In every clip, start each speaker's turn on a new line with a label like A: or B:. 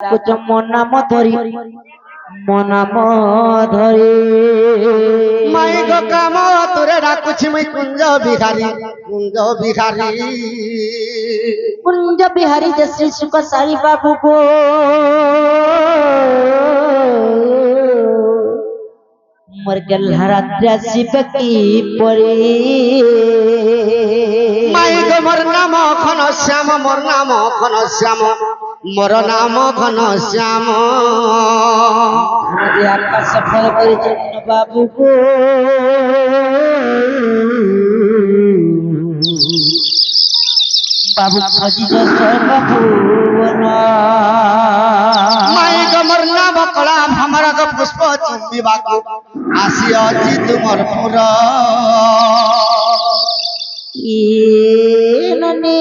A: ডাকুছ মনাম ধরি মনাম ধরি
B: মাই গো কাম তোরে ডাকুছি মুই কুঞ্জ বিহারী
A: কুঞ্জ বিহারী যে শ্রী সুখ সারি বাবু গো মোর গেল্লা রাত্রে আসিবে কি পরে
B: মাই গো মোর নাম ঘনশ্যাম মোর নাম ঘনশ্যাম মোর নাম ঘনশ্যাম
A: আজ আকাশ ফল পরিচ্ছন্ন বাবু গো বাবু খোঁজিছ সর্বভুবন
B: মাই গো মোর নাম কলা ভ্রমর গো পুষ্প চুম্বিবাকু আসিଅଛି ତୁମର ପୁର
A: ನನೆ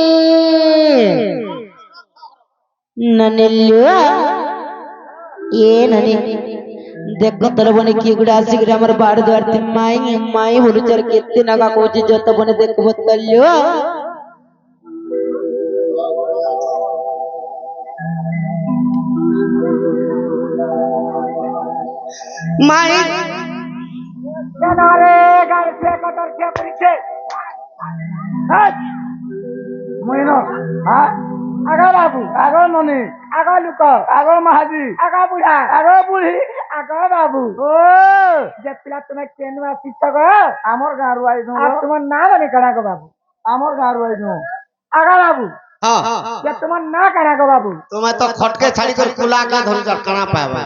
A: ನನೆಲ್ಲುವ ಏನನೆ ଦେଖ ତୋର ବନେ କିଏ ଗୁଡା ଆସିକିରି ଆମର ବାଡ ଦୁଆର ମାଇ ମାଇ ବୁଲୁଚାର କେତେ ନାଗା କହୁଛି ଯତ ବନେ ଦେଖିବ ତଲ୍ୟ
B: মাই
C: কেনারে গাড়ছে কটার খেয়ে পড়ছে মইনো হ্যাঁ আগা বাবু আগা ননি আগা লুক আগা মাহাজি আগা বুড়া আগা বুড়ি আগা বাবু ও যে পিলা তুমি কেন আসিছ গো আমার গাঁর আইনু আর তোমার নাম আনি কাড়া গো বাবু আমার গাঁর আইনু আগা বাবু
B: হ্যাঁ
C: যে তোমার না কাড়া গো বাবু
B: তুমি তো খটকে ছাড়ি করে কুলা কা ধরি কানা পাবা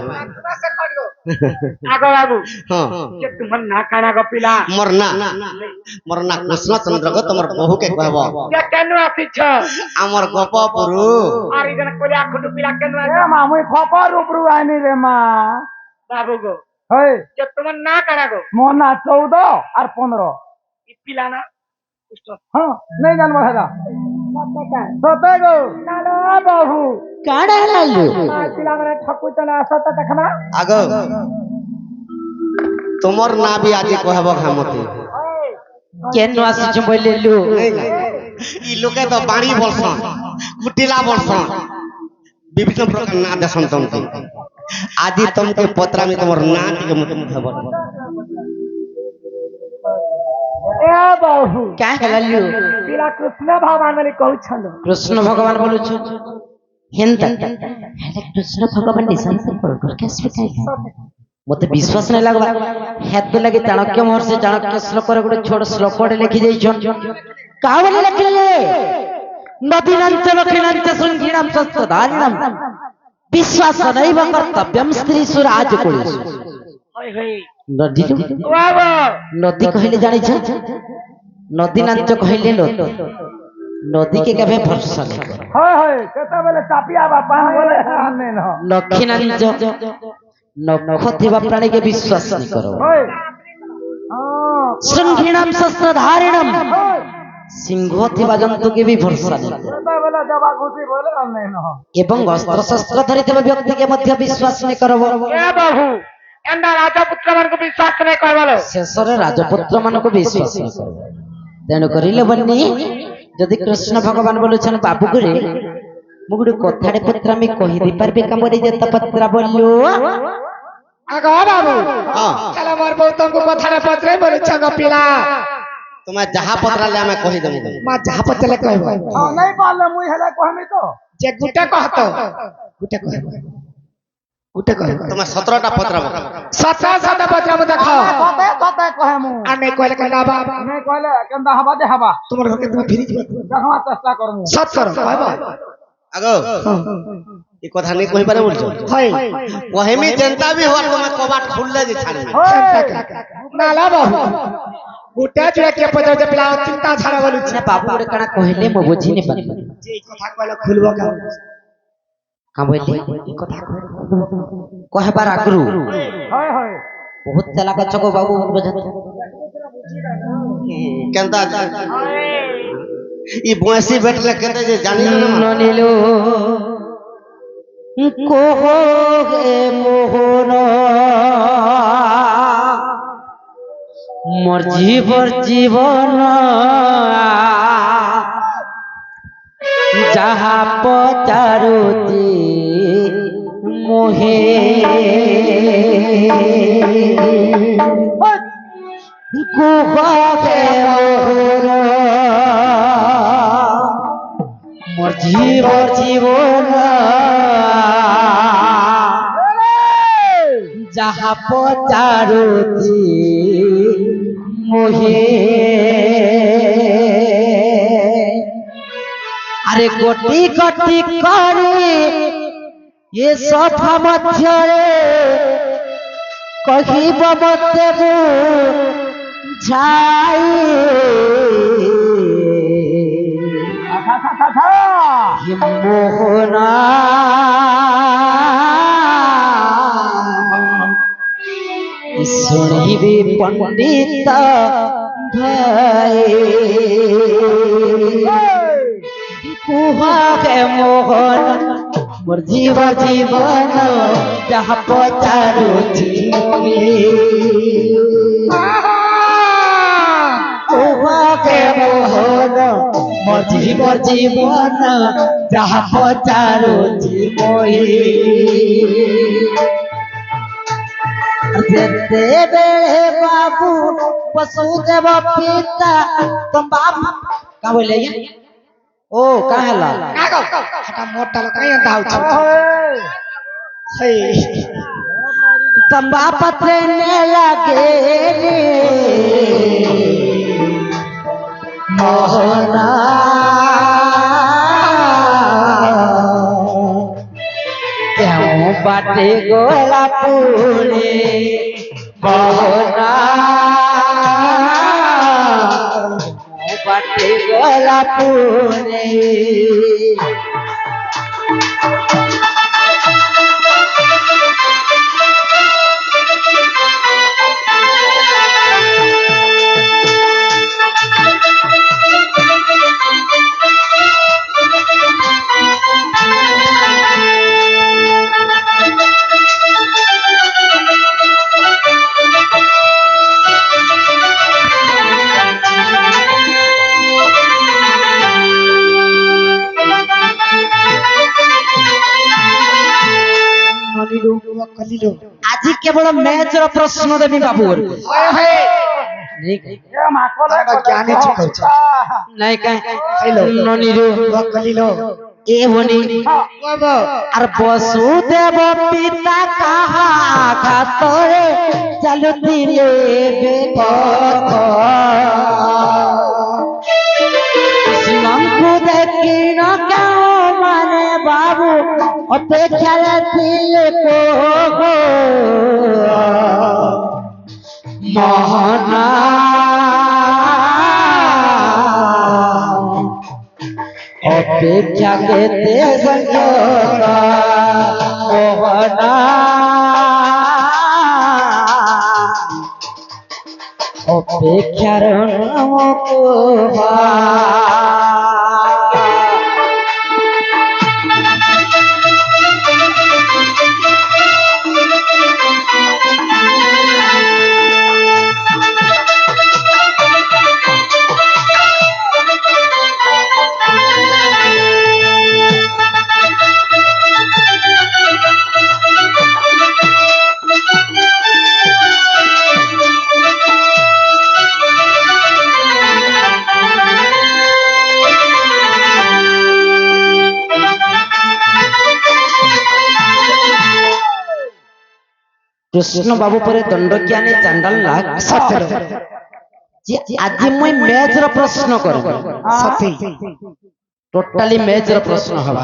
C: আগা বাবু
B: হ্যাঁ
C: যে তোমার না কাড়া গো পিলা
B: মোর না কৃষ্ণচন্দ্র গো তোমার বহু কে কহব
C: যে কেন আসিছ
B: আমার গোপপুরু
C: আর ইজন কইলা খুটু পিলা কেন আসিছ এ মা মুই খপর উপরু আইনি রে মা বাবু গো হই যে তোমার না কাড়া গো মোর না 14 আর 15 ই পিলা না হ্যাঁ नहीं जानबो हेदा सते गो नालो बाबू
A: କାଣା ହେଲାଲୁ
C: पिला माने ठकु चला सत देखना
B: আগ তোমার না বি আজি কহব খামতি
A: কেন আসিছ বলিলু
B: ই লোকে তো বাড়ি বলছন কুটিলা বলছন বিভিন্ন প্রকার না দেশন তমকে আজি তমকে পত্রামি তোমার না টিকে মুখে মুখে বল
C: ए बाबू
A: କା ହେଲାଲୁ
C: पिला कृष्ण भगवान माने कहू छन
A: କୃଷ୍ଣ ଭଗବାନ ବୋଲୁଛ ହେନ୍ତା ହେଲେ କୃଷ୍ଣ ଭଗବାନ ନିଶାନ୍ତ ପ୍ରକଟ କେସବେ କାଇ ମତେ ବିଶ୍ୱାସ ନାହିଁ ଲାଗବା ହେତ ଲାଗି ଚାଣକ୍ୟ ମହର୍ଷି ଚାଣକ୍ୟ ଶ୍ଲୋକରେ ଗୋଟେ ଛୋଟ ଶ୍ଲୋକଟେ ଲେଖି ଦେଇଛନ୍ କାହା ବୋଲି ଲେଖିଲେ ନଦୀନାଞ୍ଚ ଲକ୍ଷିଣାଞ୍ଚ ଶୃଙ୍ଖୀଣାಂ ସସ୍ତଧାରିଣାಂ ବିଶ୍ୱାସ ନୈବ କର୍ତ୍ତବ୍ୟಂ ସ୍ତ୍ରୀ ସୁରାଜ କୁଳେଷୁ
C: होय होय
A: ନଦୀ
C: बाबू
A: नदी कहले जानिछ नदी नाच कहले नदी के केबे भरोसा नहीं कर
C: होय होय केता बेले चापिया बापा बोले आने न
A: लक्षी नाच नख थिबा प्राणी के विश्वास नहीं करो
C: होय हां
A: श्रृंखीणाम शस्त्रधारिणम सिंह थिबा जंतु के भी भरोसा नहीं करो
C: केता बेले जबा खुशी बोले आने न
A: एवं अस्त्र शस्त्र धरिथिबा व्यक्ति के मध्य विश्वास नहीं करबो
C: ए बाबू एंदा राजपुत्र मन को विश्वास नहीं करबलो
A: शेषरे राजपुत्र मन को विश्वास नहीं करबो तेणु करिले बन्नी जदि कृष्ण भगवान बोलुछन बाबू गुरे मु गुडे कथाडे पत्रामी कहि दि परबे कमरे जत पत्रा बोलु
C: आगा बाबू
B: हां
C: चला मोर बहुतम को कथा पत्रे बोले छग पिला
B: तुम्हें जहा पत्राले हमें कहि देबो
C: मा जहा पत्रे कहबो हां नहीं पाले मुई हेला कहमी तो जे गुटे कहतो गुटे कहबो गुटे कहबो
B: तुम्हें 17टा पत्रा
C: सता सता पत्रा में देखो सता सता कहमु आ नहीं कहले केंदा बा नहीं कहले केंदा हवा दे हवा तुमर घर के तुम फिरी जीव देखवा चेष्टा करमु सत करो कहबो
B: आगो ई कथा नहीं कहि पारे बोलछो
C: हाय
B: कहेमी जनता भी हो तुम्हें कबाट खुलले जे छाड़ी
C: नाला बाबू गुटे जुए के पत्रा जे पिला चिंता छाड़ा बोलु
A: ना बाबू रे कणा कहले म बुझी नहीं पारे
C: जे कथा कहले खुलबो का
A: का बोलले ई कथा कहबार आगरु
C: हाय हाय
A: बहुत चला का चको बाबू बुझत
B: केंता ई भैंसी बैठले केते जे जानी
A: ननिलो कोहो गे मोहन मोर जीवन যাহা পচারুতি মোহে কুহকে মোহর মোর জীবন যাহা পচারুছি মোহে আরে কোটি কোটি করে এ সভা মধ্যে কহিব মতে যাই মোহনা শুনিবি পণ্ডিত ভাই কুহকে মোহন মোর জীবন যাহা পচারুছি কুহকে মোহন মোর জীবন যাহা পচারুছি যেতে বেড়ে বাবু বসুদেব পিতা तुम बाप का बोले ओ कहला
C: हटा मोटा लोग कहीं दाव
A: तंबा पथरने लगे रे मोहना क्यों बाटे गोला पूरे मोहना बाटे गोला पूरे আজি কেবল ম্যাচর প্রশ্ন দেবি বাবু
C: ज्ञानी चुकाउछ
A: নাই কাই ননিরু এ বনি আর বসুদেব পিতা কাহা খাতরে চালু দিলে কৃষ্ণଙ୍କୁ ଦେଖିନ କେଉଁ ମାନେ ବାବୁ ଅପେକ୍ଷାରେ ଥିଲେ ମୋହନା অপেক্ষা কেতে সংযত মোহনা অপেক্ষার নাম কৃষ্ণ বাবু পরে দণ্ডজ্ঞানী চান্ডাল লাগ যে আজি মই ম্যাচর প্রশ্ন করব
C: सती
A: टोटाली मैच रो प्रश्न हवा